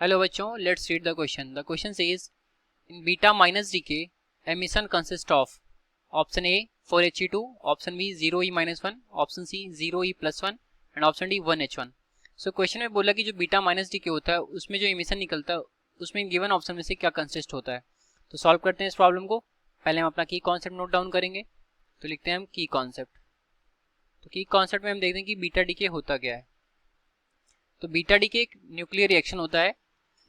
Hello बच्चों, let's read the question. The question says in beta minus decay emission consist of option A 4He2, option B 0E-1, option C 0E+1 and option D 1H1. So question में बोला कि जो beta minus DK होता है उसमें जो emission निकलता है उसमें गिवन ऑप्शन में से क्या कंसिस्ट होता है. तो सॉल्व करते हैं इस प्रॉब्लम को. पहले हम अपना की कॉन्सेप्ट नोट डाउन करेंगे. तो लिखते हैं हम की कॉन्सेप्ट. तो की कॉन्सेप्ट में हम देखते हैं कि बीटा डीके होता क्या है. तो बीटा डीके एक न्यूक्लियर रिएक्शन होता है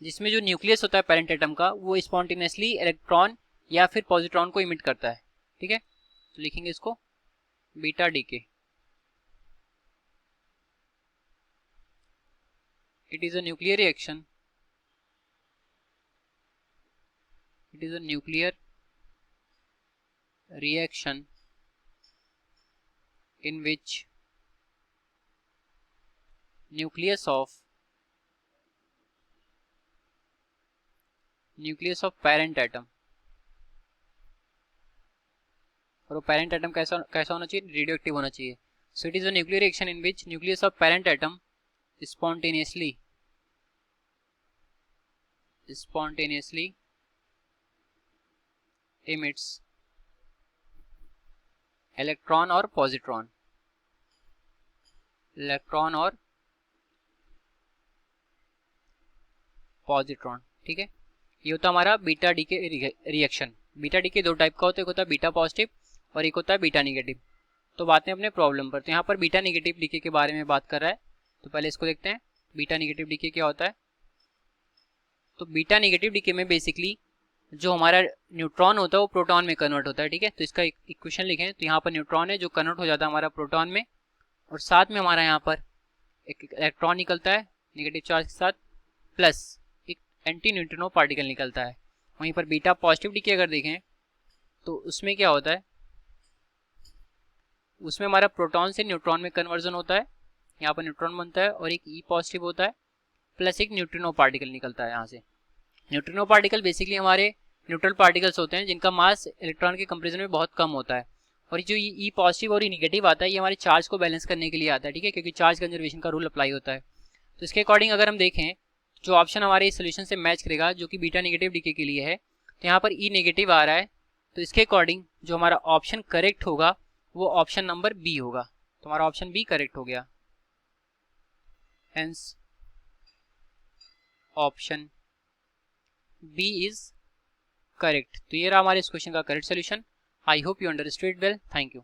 जिसमें जो न्यूक्लियस होता है पेरेंट एटम का वो स्पॉन्टेनियसली इलेक्ट्रॉन या फिर पॉजिट्रॉन को इमिट करता है. ठीक है, तो लिखेंगे इसको beta decay. It is a nuclear reaction. It is a nuclear reaction in which nucleus of parent atom, और वो पेरेंट एटम कैसा कैसा होना चाहिए, रेडियो एक्टिव होना चाहिए. So it is a nuclear reaction in which nucleus of parent atom spontaneously emits electron और positron. ठीक है, ये होता है हमारा beta decay reaction. Beta decay दो टाइप का होता है, एक होता है बीटा पॉजिटिव और एक होता है बीटा नेगेटिव. तो बात है अपने प्रॉब्लम पर. तो यहाँ पर बीटा नेगेटिव डीके के बारे में बात कर रहा है. तो पहले इसको देखते हैं बीटा नेगेटिव डीके क्या होता है. तो बीटा नेगेटिव डीके में बेसिकली जो हमारा न्यूट्रॉन होता है वो प्रोटॉन में कन्वर्ट होता है. ठीक है, तो इसका इक्वेशन लिखें. तो यहाँ पर न्यूट्रॉन है जो कन्वर्ट हो जाता है हमारा प्रोटॉन में, और साथ में हमारा यहाँ पर एक इलेक्ट्रॉन निकलता है नेगेटिव चार्ज के साथ, प्लस एक एंटी न्यूट्रिनो पार्टिकल निकलता है. वहीं पर बीटा पॉजिटिव डीके अगर देखें तो उसमें क्या होता है, उसमें हमारा प्रोटॉन से न्यूट्रॉन में कन्वर्जन होता है. यहाँ पर न्यूट्रॉन बनता है और एक ई पॉजिटिव होता है, प्लस एक न्यूट्रिनो पार्टिकल निकलता है यहाँ से. न्यूट्रिनो पार्टिकल बेसिकली हमारे न्यूट्रल पार्टिकल्स होते हैं जिनका मास इलेक्ट्रॉन के कंपेरिजन में बहुत कम होता है. और जो ई पॉजिटिव और ई निगेटिव आता है ये हमारे चार्ज को बैलेंस करने के लिए आता है. ठीक है, क्योंकि चार्ज कंजर्वेशन का रूल अप्लाई होता है. तो इसके अकॉर्डिंग अगर हम देखें जो ऑप्शन हमारे इस सोल्यूशन से मैच करेगा जो कि बीटा नेगेटिव डीके के लिए है, तो यहाँ पर ई नेगेटिव आ रहा है. तो इसके अकॉर्डिंग जो हमारा ऑप्शन करेक्ट होगा वो ऑप्शन नंबर बी होगा. तो हमारा ऑप्शन बी करेक्ट हो गया. Hence option B is correct. तो ये रहा हमारे इस क्वेश्चन का correct solution. I hope you understood well. Thank you.